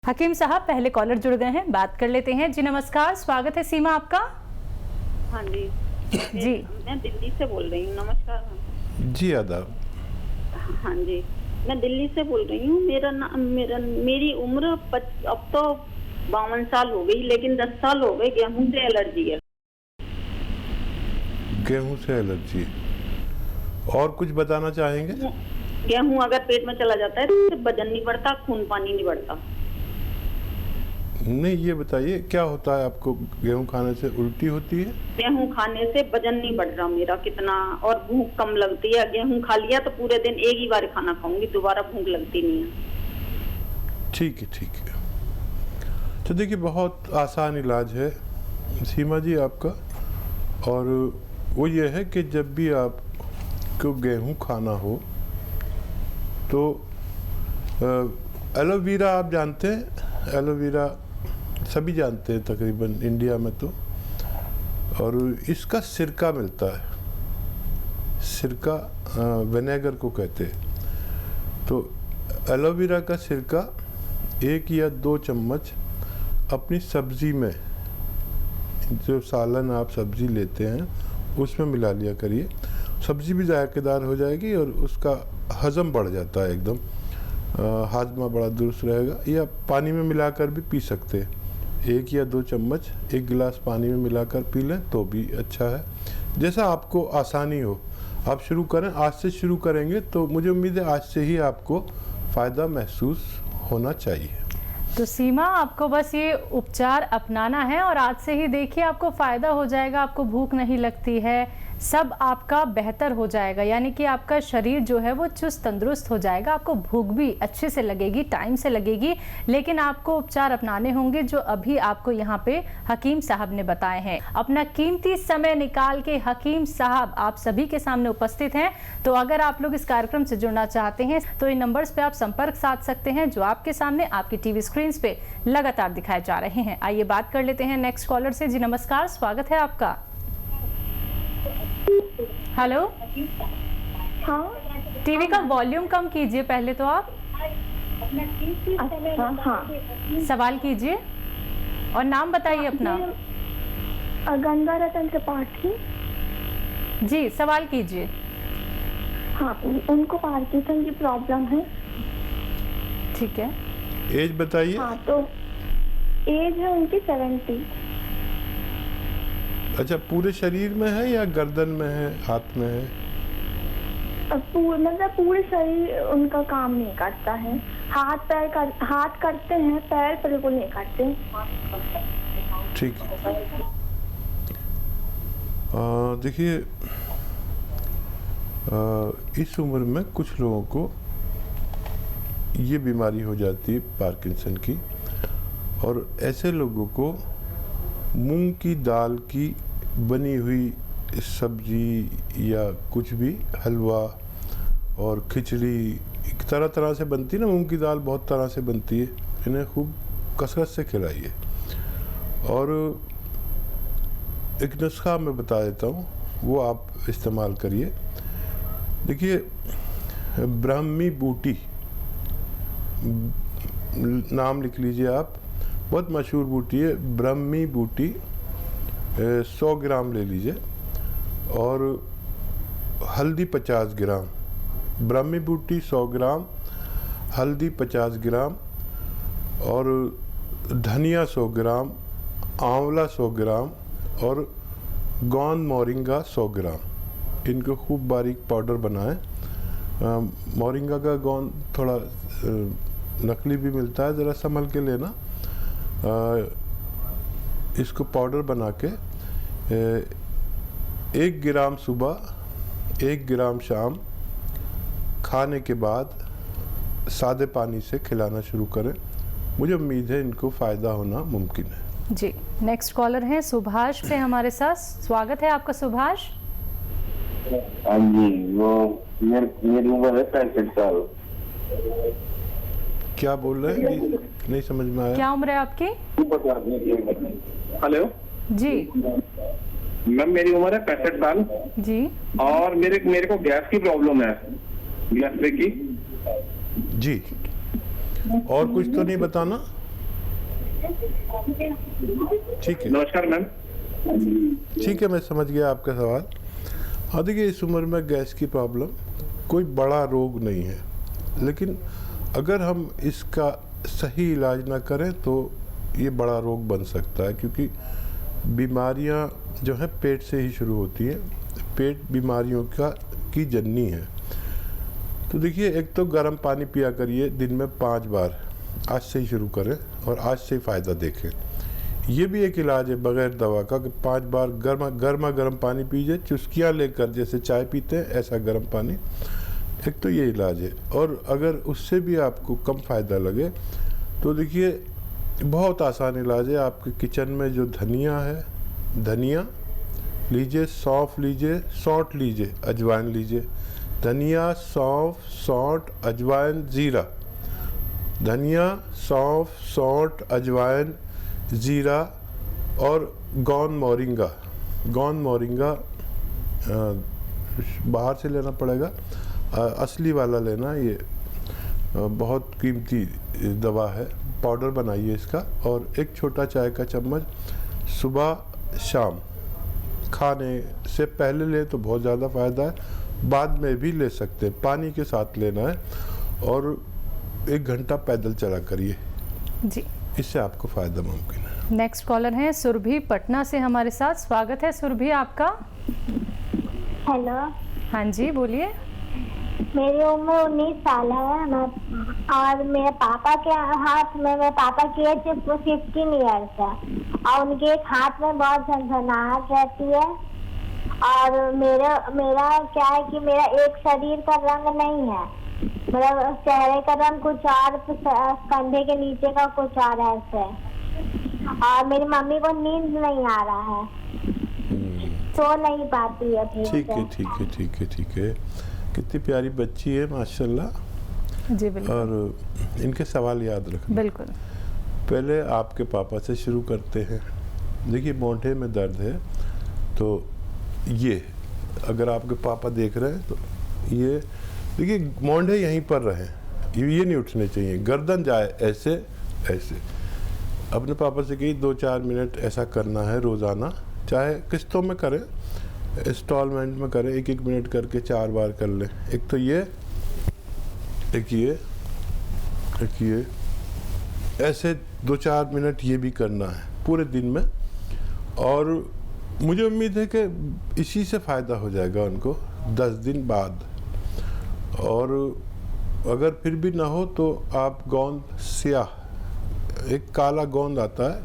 हकीम साहब पहले कॉलर जुड़ गए हैं, बात कर लेते हैं। जी नमस्कार, स्वागत है सीमा आपका। हाँ जी जी मैं दिल्ली से बोल रही हूँ। नमस्कार। जी आदाब। हाँ जी मैं दिल्ली से बोल रही हूँ। मेरी उम्र अब तो 52 साल हो गई, लेकिन 10 साल हो गए गेहूं से एलर्जी है। गेहूं से एलर्जी, और कुछ बताना चाहेंगे? गेहूं अगर पेट में चला जाता है तो वजन नहीं बढ़ता, खून पानी नहीं बढ़ता। नहीं, ये बताइए क्या होता है आपको? गेहूं खाने से उल्टी होती है? गेहूं खाने से वजन नहीं बढ़ रहा मेरा कितना, और भूख कम लगती है। गेहूं खा लिया तो पूरे दिन एक ही बार खाना खाऊंगी, दोबारा भूख लगती नहीं है। ठीक है, ठीक है। तो देखिए, बहुत आसान इलाज है सीमा जी आपका, और वो ये है कि जब भी आपको गेहूं खाना हो तो एलोवेरा, आप जानते हैं एलोवेरा, सभी जानते हैं तकरीबन इंडिया में तो, और इसका सिरका मिलता है। सिरका विनेगर को कहते हैं। तो एलोवेरा का सिरका 1 या 2 चम्मच अपनी सब्ज़ी में, जो सालन आप सब्ज़ी लेते हैं उसमें मिला लिया करिए। सब्ज़ी भी जायकेदार हो जाएगी और उसका हज़म बढ़ जाता है एकदम, हाजमा बड़ा दुरुस्त रहेगा। या पानी में मिलाकर भी पी सकते हैं। 1 या 2 चम्मच 1 गिलास पानी में मिलाकर पी लें तो भी अच्छा है। जैसा आपको आसानी हो आप शुरू करें। आज से शुरू करेंगे तो मुझे उम्मीद है आज से ही आपको फ़ायदा महसूस होना चाहिए। तो सीमा, आपको बस ये उपचार अपनाना है और आज से ही देखिए आपको फ़ायदा हो जाएगा। आपको भूख नहीं लगती है, सब आपका बेहतर हो जाएगा, यानी कि आपका शरीर जो है वो चुस्त तंदुरुस्त हो जाएगा। आपको भूख भी अच्छे से लगेगी, टाइम से लगेगी, लेकिन आपको उपचार अपनाने होंगे जो अभी आपको यहाँ पे हकीम साहब ने बताए हैं। अपना कीमती समय निकाल के हकीम साहब आप सभी के सामने उपस्थित हैं। तो अगर आप लोग इस कार्यक्रम से जुड़ना चाहते हैं तो इन नंबर्स पे आप संपर्क साध सकते हैं जो आपके सामने आपकी टीवी स्क्रीन पे लगातार दिखाए जा रहे हैं। आइए बात कर लेते हैं नेक्स्ट कॉलर से। जी नमस्कार, स्वागत है आपका। हेलो, हाँ, टीवी का वॉल्यूम कम कीजिए पहले तो आप। अच्छा, हाँ। सवाल कीजिए और नाम बताइए अपना। गंगा रतन त्रिपाठी। जी सवाल कीजिए। हाँ, उनको पार्किंसन की प्रॉब्लम है। ठीक है, एज बताइए। हाँ, तो एज है उनकी 70। अच्छा, पूरे शरीर में है या गर्दन में है, हाथ में है? मतलब पूरे शरीर उनका काम नहीं करता है। हाथ करते हैं, पैर बिल्कुल नहीं करते। ठीक है। देखिए, इस उम्र में कुछ लोगों को ये बीमारी हो जाती है पार्किंसन की, और ऐसे लोगों को मूंग की दाल की बनी हुई सब्जी या कुछ भी, हलवा और खिचड़ी, तरह तरह से बनती है ना, मूंग की दाल बहुत तरह से बनती है, इन्हें खूब कसरत से खिलाइए। और एक नुस्खा मैं बता देता हूँ, वो आप इस्तेमाल करिए। देखिए, ब्राह्मी बूटी नाम लिख लीजिए आप, बहुत मशहूर बूटी है ब्राह्मी बूटी। 100 ग्राम ले लीजिए, और हल्दी 50 ग्राम। ब्राह्मी बूटी 100 ग्राम, हल्दी 50 ग्राम, और धनिया 100 ग्राम, आंवला 100 ग्राम, और गोंद मोरिंगा 100 ग्राम। इनको खूब बारीक पाउडर बनाएं। मोरिंगा का गोंद थोड़ा नकली भी मिलता है, ज़रा संभल के लेना। इसको पाउडर बना के 1 ग्राम सुबह, 1 ग्राम शाम, खाने के बाद सादे पानी से खिलाना शुरू करें। मुझे उम्मीद है इनको फ़ायदा होना मुमकिन है। जी नेक्स्ट कॉलर हैं सुभाष से हमारे साथ। स्वागत है आपका सुभाष। हाँ जी, वो मेरी उम्र है 65 साल। क्या बोल रहे हैं? नहीं समझ में आया। क्या उम्र है आपकी? हेलो जी मैम, मेरी उम्र है 65 साल जी। और मेरे को गैस की प्रॉब्लम है, गैस की। जी, और कुछ तो नहीं बताना? ठीक है, नमस्कार मैम। ठीक है, मैं समझ गया आपका सवाल। हाँ देखिए, इस उम्र में गैस की प्रॉब्लम कोई बड़ा रोग नहीं है, लेकिन अगर हम इसका सही इलाज ना करें तो ये बड़ा रोग बन सकता है, क्योंकि बीमारियां जो हैं पेट से ही शुरू होती हैं। पेट बीमारियों की जननी है। तो देखिए, एक तो गर्म पानी पिया करिए दिन में 5 बार, आज से ही शुरू करें और आज से ही फ़ायदा देखें। ये भी एक इलाज है बगैर दवा का कि 5 बार गर्म पानी पीजिए, चुस्कियाँ लेकर, जैसे चाय पीते हैं ऐसा गर्म पानी। एक तो ये इलाज है। और अगर उससे भी आपको कम फ़ायदा लगे तो देखिए, बहुत आसान इलाज है। आपके किचन में जो धनिया है, धनिया लीजिए, सौंफ लीजिए, सौंठ लीजिए, अजवाइन लीजिए। धनिया, सौंफ, सौंठ, अजवाइन, ज़ीरा। धनिया, सौंफ, सौंठ, अजवाइन, ज़ीरा और गौन मोरिंगा। गौन मोरिंगा बाहर से लेना पड़ेगा, असली वाला लेना। ये बहुत कीमती दवा है। पाउडर बनाइए इसका और एक छोटा चाय का चम्मच सुबह शाम खाने से पहले ले तो बहुत ज़्यादा फ़ायदा है, बाद में भी ले सकते हैं। पानी के साथ लेना है और 1 घंटा पैदल चला करिए जी, इससे आपको फ़ायदा मुमकिन है। नेक्स्ट कॉलर हैं सुरभि पटना से हमारे साथ। स्वागत है सुरभि आपका। हेलो, हाँ जी, बोलिए। मेरी उम्र 19 साल है और मेरे पापा के हाथ में, मेरे पापा की एज 15 ईयर्स है और उनके एक हाथ में बहुत झनझनाहट रहती है। और मेरा क्या है कि मेरा एक शरीर का रंग नहीं है, मेरा चेहरे का रंग कुछ और, कंधे के नीचे का कुछ और ऐसे। और मेरी मम्मी को नींद नहीं आ रहा है, सो नहीं पाती है ठीक है। ठीक है। कितनी प्यारी बच्ची है माशाल्लाह। जी बिल्कुल। और इनके सवाल याद रखना। बिल्कुल। पहले आपके पापा से शुरू करते हैं। देखिए, मोढे में दर्द है तो ये, अगर आपके पापा देख रहे हैं तो ये देखिए, मोढे यहीं पर रहें, ये नहीं उठने चाहिए। गर्दन जाए ऐसे ऐसे। अपने पापा से कहिए 2-4 मिनट ऐसा करना है रोज़ाना, चाहे किस्तों में करें, इंस्टॉलमेंट में करें, 1-1 मिनट करके 4 बार कर लें। एक तो ये, एक ये ऐसे 2-4 मिनट ये भी करना है पूरे दिन में। और मुझे उम्मीद है कि इसी से फ़ायदा हो जाएगा उनको 10 दिन बाद। और अगर फिर भी ना हो तो आप गोंद स्याह, एक काला गोंद आता है,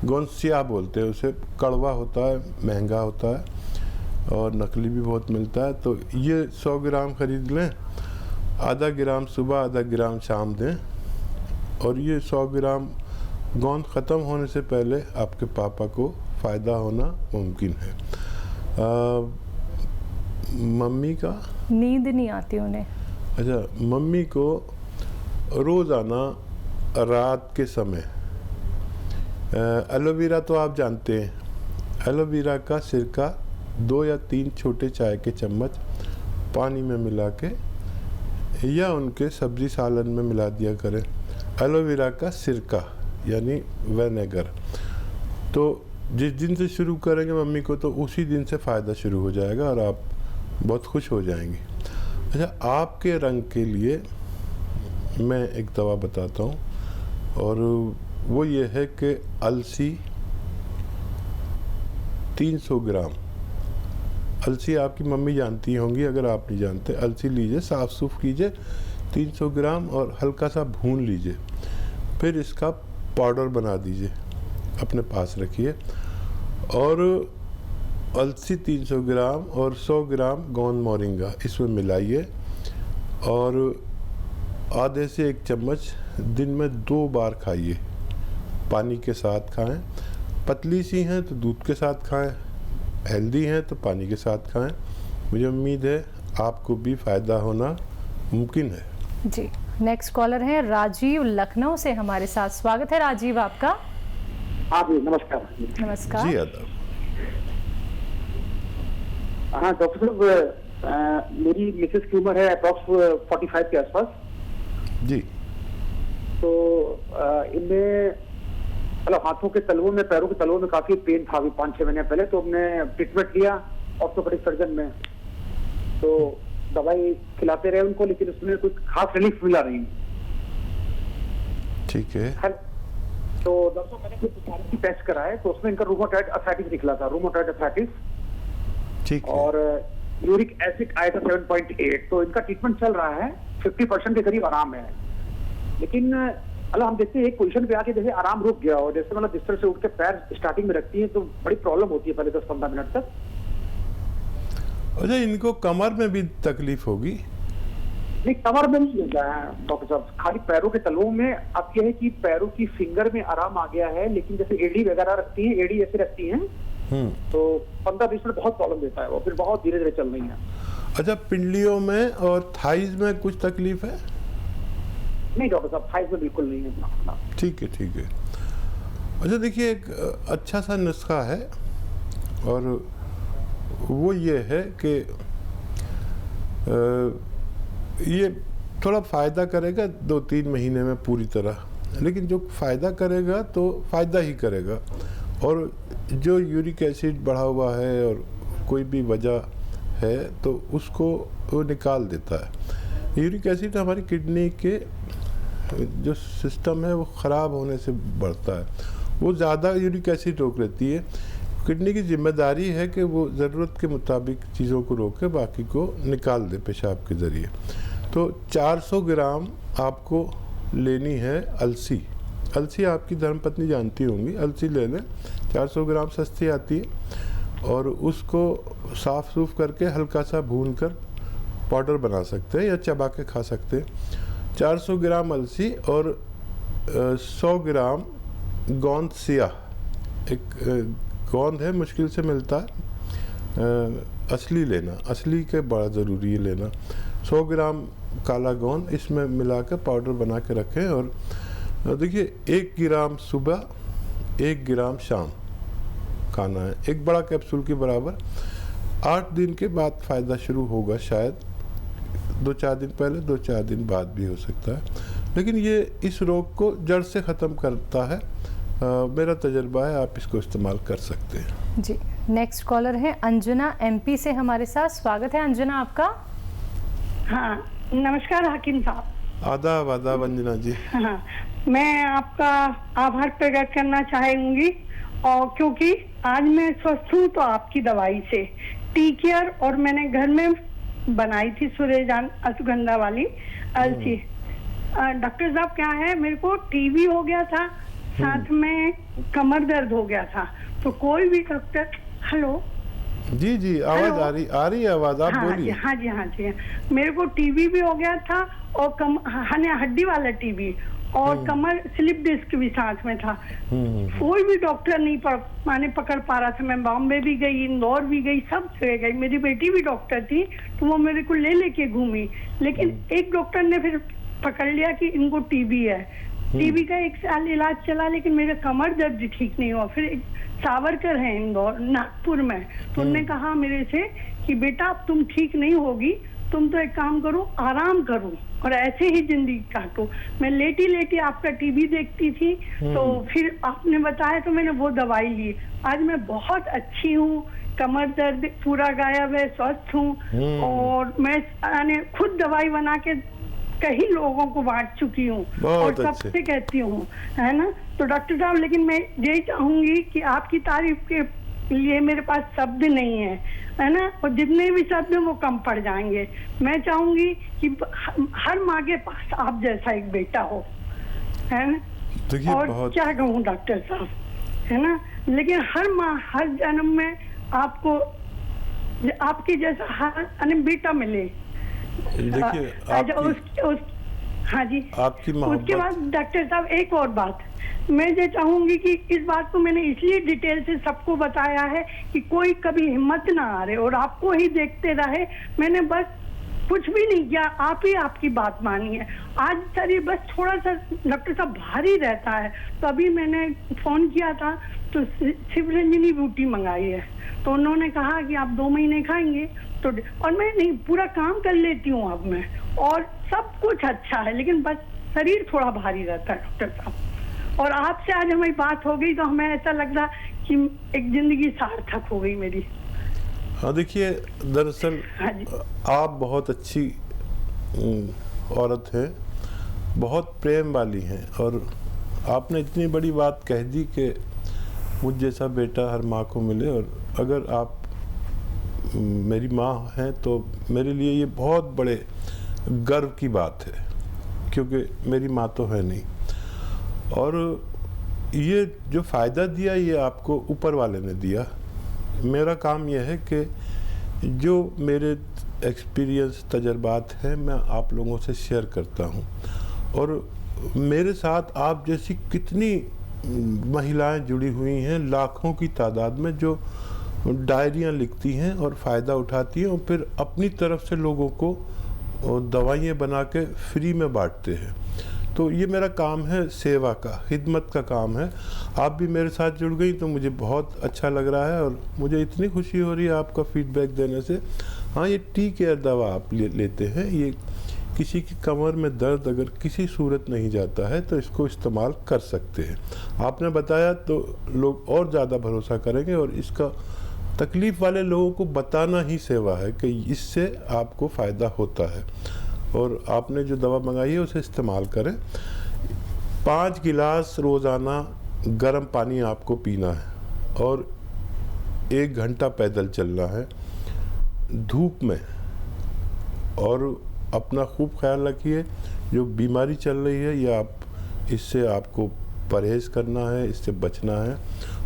गोंद स्याह बोलते हैं उसे, कड़वा होता है, महंगा होता है और नकली भी बहुत मिलता है। तो ये 100 ग्राम खरीद लें, आधा ग्राम सुबह, आधा ग्राम शाम दें। और ये 100 ग्राम गोंद ख़त्म होने से पहले आपके पापा को फ़ायदा होना मुमकिन है। मम्मी का नींद नहीं आती उन्हें। अच्छा, मम्मी को रोज़ाना रात के समय एलोवेरा तो आप जानते हैं, एलोवेरा का सिरका 2 या 3 छोटे चाय के चम्मच पानी में मिला के या उनके सब्जी सालन में मिला दिया करें। एलोवेरा का सिरका यानी विनेगर। तो जिस दिन से शुरू करेंगे मम्मी को तो उसी दिन से फ़ायदा शुरू हो जाएगा और आप बहुत खुश हो जाएंगी। अच्छा, आपके रंग के लिए मैं एक दवा बताता हूँ और वो ये है कि अलसी 300 ग्राम। अलसी आपकी मम्मी जानती होंगी, अगर आप नहीं जानते, अलसी लीजिए, साफ़ सूफ कीजिए 300 ग्राम और हल्का सा भून लीजिए। फिर इसका पाउडर बना दीजिए, अपने पास रखिए। और अलसी 300 ग्राम और 100 ग्राम गोंद मोरिंगा इसमें मिलाइए और आधे से 1 चम्मच दिन में 2 बार खाइए। पानी के साथ खाएं। पतली सी हैं तो दूध के साथ खाएं, हेल्दी हैं तो पानी के साथ खाएं। मुझे उम्मीद है आपको भी फ़ायदा होना मुमकिन है। जी, नेक्स्ट कॉलर हैं राजीव लखनऊ से हमारे साथ। स्वागत है राजीव आपका। हाँ जी, नमस्कार। नमस्कार जी, आदाब। हाँ डॉक्टर साहब, मेरी मिसेस की उम्र है अप्रॉक्स 45 के आसपास। जी। तो इनमें मतलब हाथों के तलवों में, पैरों के तलवों में काफी पेन था अभी 5-6 महीने पहले, तो हमने ट्रीटमेंट लिया ऑर्थोपेडिक सर्जन में, तो दवाई खिलाते रहे उनको, लेकिन उसमें कुछ खास रिलीफ मिला नहीं। ठीक है। तो दोस्तों मैंने कुछ टेस्ट कराए, तो उसमें इनका रूमेटॉइड आर्थराइटिस निकला था, रूमेटॉइड आर्थराइटिस। ठीक है। और यूरिक एसिड आया था 7.8, तो इनका ट्रीटमेंट चल रहा है, 50% के करीब आराम है। लेकिन मतलब हम देखते हैं एक पोजीशन पे आके जैसे आराम रुक गया, और जैसे मतलब बिस्तर से उठ के पैर स्टार्टिंग में रखती है तो बड़ी प्रॉब्लम होती है पहले 10-15 मिनट तक। अच्छा, इनको कमर में भी तकलीफ होगी? नहीं, कमर में नहीं होता है डॉक्टर साहब, खाली पैरों के तलवों में। अब यह है कि पैरों की फिंगर में आराम आ गया है, लेकिन जैसे एड़ी वगैरह रखती है, एड़ी ऐसे रखती है, तो 15-20 मिनट बहुत प्रॉब्लम देता है, वो फिर बहुत धीरे धीरे चल रही है। अच्छा, पिंडलियों में और थाइज में कुछ तकलीफ है? नहीं डॉक्टर साहब, थाइज में बिल्कुल नहीं है। ठीक है, ठीक है। अच्छा देखिए, एक अच्छा सा नुस्खा है, और वो ये है कि ये थोड़ा फ़ायदा करेगा 2-3 महीने में पूरी तरह, लेकिन जो फ़ायदा करेगा तो फ़ायदा ही करेगा, और जो यूरिक एसिड बढ़ा हुआ है और कोई भी वजह है तो उसको वो निकाल देता है। यूरिक एसिड हमारी किडनी के जो सिस्टम है वो ख़राब होने से बढ़ता है, वो ज़्यादा यूरिक एसिड रोक लेती है। किडनी की जिम्मेदारी है कि वो ज़रूरत के मुताबिक चीज़ों को रोके, बाकी को निकाल दे पेशाब के ज़रिए। तो 400 ग्राम आपको लेनी है अलसी। अलसी आपकी धर्मपत्नी जानती होंगी, अलसी ले लें, 400 ग्राम सस्ती आती है, और उसको साफ़ सूफ करके हल्का सा भून कर पाउडर बना सकते हैं या चबा के खा सकते हैं। 400 ग्राम अलसी और 100 ग्राम गोंद सिया, एक गोंद है, मुश्किल से मिलता है, असली लेना, असली के बड़ा ज़रूरी है लेना। 100 ग्राम काला गोंद इसमें मिला कर पाउडर बना के रखें, और देखिए 1 ग्राम सुबह 1 ग्राम शाम खाना है, एक बड़ा कैप्सूल के बराबर। 8 दिन के बाद फ़ायदा शुरू होगा, शायद 2-4 दिन पहले, 2-4 दिन बाद भी हो सकता है, लेकिन ये इस रोग को जड़ से ख़त्म करता है। मेरा तजर्बा है, आप इसको इस्तेमाल कर सकते हैं। जी, नेक्स्ट कॉलर है अंजुना MP से हमारे साथ। स्वागत है अंजुना आपका। हाँ, नमस्कार हकीम साहब। आदाब आदाब अंजना जी। हाँ, मैं आपका आभार प्रकट करना चाहूंगी, और क्योंकि आज मैं स्वस्थ हूँ तो आपकी दवाई से, टी केयर, और मैंने घर में बनाई थी सुरेजान अश्वगंधा वाली अलसी। डॉक्टर साहब क्या है, मेरे को टीबी हो गया था, साथ में कमर दर्द हो गया था, तो कोई भी डॉक्टर, हेलो जी जी, आवाज आ रही है आवाज, आप बोलिए। हाँ जी, मेरे को टीबी भी हो गया था, और हड्डी वाला टीबी, और कमर स्लिप डिस्क भी साथ में था। कोई भी डॉक्टर नहीं पकड़ पा रहा था। मैं बॉम्बे भी गई, इंदौर भी गई, सब जगह गई। मेरी बेटी भी डॉक्टर थी, तो वो मेरे को लेके घूमी, लेकिन एक डॉक्टर ने फिर पकड़ लिया कि इनको टीबी है। टीबी का 1 साल इलाज चला, लेकिन मेरा कमर दर्द ठीक नहीं हुआ। फिर एक सावरकर है इंदौर, नागपुर में, तो उन्होंने कहा मेरे से कि बेटा अब तुम ठीक नहीं होगी, तुम तो एक काम करो, आराम करो और ऐसे ही जिंदगी काटो। मैं लेटी लेटी आपका टीवी देखती थी, तो फिर आपने बताया तो मैंने वो दवाई ली। आज मैं बहुत अच्छी हूँ, कमर दर्द पूरा गायब है, स्वस्थ हूँ, और मैं खुद दवाई बना के कई लोगों को बांट चुकी हूँ और सबसे कहती हूँ, है ना। तो डॉक्टर साहब, लेकिन मैं यही चाहूंगी कि आपकी तारीफ के लिए मेरे पास शब्द नहीं है ना, और जितने भी शब्द हैं वो कम पड़ जाएंगे। मैं चाहूंगी कि हर माँ के पास आप जैसा एक बेटा हो, है ना। और क्या कहूँ डॉक्टर साहब, है ना, लेकिन हर माँ हर जन्म में आपको आपके जैसा हर बेटा मिले। देखिए हाँ जी, आपकी उसके बाद डॉक्टर साहब एक और बात मैं ये चाहूंगी कि इस बात को मैंने इसलिए डिटेल से सबको बताया है कि कोई कभी हिम्मत ना हारे और आपको ही देखते रहे। मैंने बस कुछ भी नहीं किया, आप ही आपकी बात मानी है। आज शरीर बस थोड़ा सा डॉक्टर साहब भारी रहता है, तो अभी मैंने फोन किया था तो शिवरंजनी बूटी मंगाई है, तो उन्होंने कहा कि आप 2 महीने खाएंगे तो, और मैं नहीं पूरा काम कर लेती हूँ अब मैं, और सब कुछ अच्छा है, लेकिन बस शरीर थोड़ा भारी रहता है डॉक्टर साहब। और आपसे आज हमारी बात हो गई तो हमें ऐसा लग रहा कि एक जिंदगी सार्थक हो गई मेरी। हाँ देखिए, दरअसल हाँ जी। आप बहुत अच्छी औरत हैं, बहुत प्रेम वाली हैं, और आपने इतनी बड़ी बात कह दी कि मुझ जैसा बेटा हर माँ को मिले। और अगर आप मेरी माँ हैं तो मेरे लिए ये बहुत बड़े गर्व की बात है, क्योंकि मेरी माँ तो है नहीं। और ये जो फ़ायदा दिया ये आपको ऊपर वाले ने दिया। मेरा काम यह है कि जो मेरे एक्सपीरियंस तजर्बात हैं मैं आप लोगों से शेयर करता हूँ। और मेरे साथ आप जैसी कितनी महिलाएं जुड़ी हुई हैं, लाखों की तादाद में, जो डायरियाँ लिखती हैं और फ़ायदा उठाती हैं और फिर अपनी तरफ से लोगों को दवाइयाँ बना के फ्री में बांटते हैं। तो ये मेरा काम है, सेवा का, खिदमत का काम है। आप भी मेरे साथ जुड़ गई तो मुझे बहुत अच्छा लग रहा है और मुझे इतनी खुशी हो रही है आपका फीडबैक देने से। हाँ, ये टी केयर दवा आप लेते हैं, ये किसी की कमर में दर्द अगर किसी सूरत नहीं जाता है तो इसको इस्तेमाल कर सकते हैं। आपने बताया तो लोग और ज़्यादा भरोसा करेंगे, और इसका तकलीफ़ वाले लोगों को बताना ही सेवा है कि इससे आपको फ़ायदा होता है। और आपने जो दवा मंगाई है उसे इस्तेमाल करें। 5 गिलास रोज़ाना गर्म पानी आपको पीना है और 1 घंटा पैदल चलना है धूप में। और अपना खूब ख्याल रखिए, जो बीमारी चल रही है ये इससे आपको परहेज़ करना है, इससे बचना है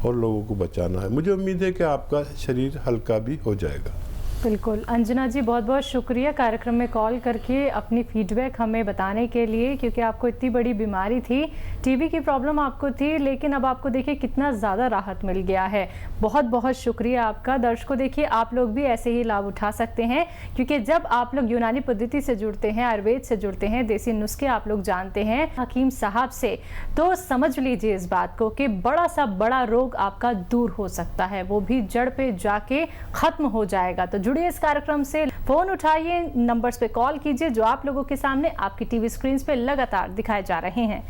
और लोगों को बचाना है। मुझे उम्मीद है कि आपका शरीर हल्का भी हो जाएगा। बिल्कुल अंजना जी, बहुत बहुत शुक्रिया कार्यक्रम में कॉल करके अपनी फीडबैक हमें बताने के लिए, क्योंकि आपको इतनी बड़ी बीमारी थी, टीबी की प्रॉब्लम आपको थी, लेकिन अब आपको देखिए कितना ज़्यादा राहत मिल गया है। बहुत बहुत शुक्रिया आपका। दर्शकों देखिए, आप लोग भी ऐसे ही लाभ उठा सकते हैं, क्योंकि जब आप लोग यूनानी पद्धति से जुड़ते हैं, आयुर्वेद से जुड़ते हैं, देसी नुस्खे आप लोग जानते हैं हकीम साहब से, तो समझ लीजिए इस बात को कि बड़ा सा बड़ा रोग आपका दूर हो सकता है, वो भी जड़ पे जाके खत्म हो जाएगा। तो जुड़िए इस कार्यक्रम से, फोन उठाइए, नंबर्स पे कॉल कीजिए जो आप लोगों के सामने आपकी टीवी स्क्रीन पे लगातार दिखाए जा रहे हैं।